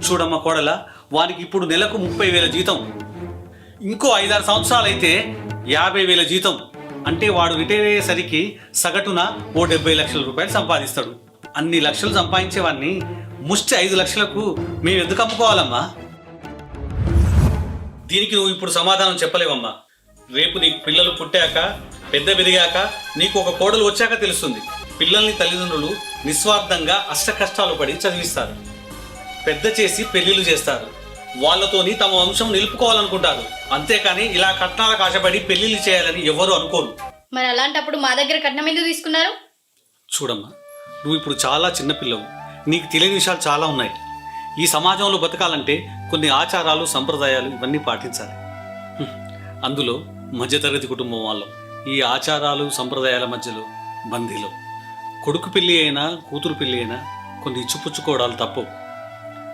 చూడమ్మ కోడల, వానికి ఇప్పుడు నెలకు 30,000 జీతం. ఇంకో 5-6 సంవత్సరాలు అయితే 50,000 జీతం. అంటే వాడు రిటైర్ అయ్యేసరికి సగటున ఓ 70 లక్షల రూపాయలు సంపాదిస్తాడు. అన్ని లక్షలు సంపాదించేవాడిని ముష్టి 5 లక్షలకు మేము ఎందుకు అమ్ముకోవాలమ్మా? దీనికి నువ్వు ఇప్పుడు సమాధానం చెప్పలేవమ్మా. రేపు నీకు పిల్లలు పుట్టాక, పెద్ద పెరిగాక, నీకు ఒక కోడలు వచ్చాక తెలుస్తుంది. పిల్లల్ని తల్లిదండ్రులు నిస్వార్థంగా అష్ట కష్టాలు పడి చదివిస్తారు, పెద్ద చేసి పెళ్లిళ్ళు చేస్తారు. వాళ్ళతోని తమ వంశం నిలుపుకోవాలనుకుంటారు. అంతేకాని ఇలా కట్నాలకు ఆశపడి పెళ్లిళ్ళు చేయాలని ఎవరు అనుకోరు. మరి అలాంటప్పుడు మా దగ్గర కట్నం ఎందుకు తీసుకున్నారు? చూడమ్మా, నువ్వు ఇప్పుడు చాలా చిన్నపిల్లవు, నీకు తెలియని విషయాలు చాలా ఉన్నాయి. ఈ సమాజంలో బతకాలంటే కొన్ని ఆచారాలు, సంప్రదాయాలు ఇవన్నీ పాటించాలి. అందులో మధ్యతరగతి కుటుంబం వాళ్ళం ఈ ఆచారాలు సంప్రదాయాల మధ్యలో బందీలో. కొడుకు పెళ్ళి అయినా కూతురు పెళ్ళి అయినా కొన్ని ఇచ్చిపుచ్చుకోవడాలు తప్పవు.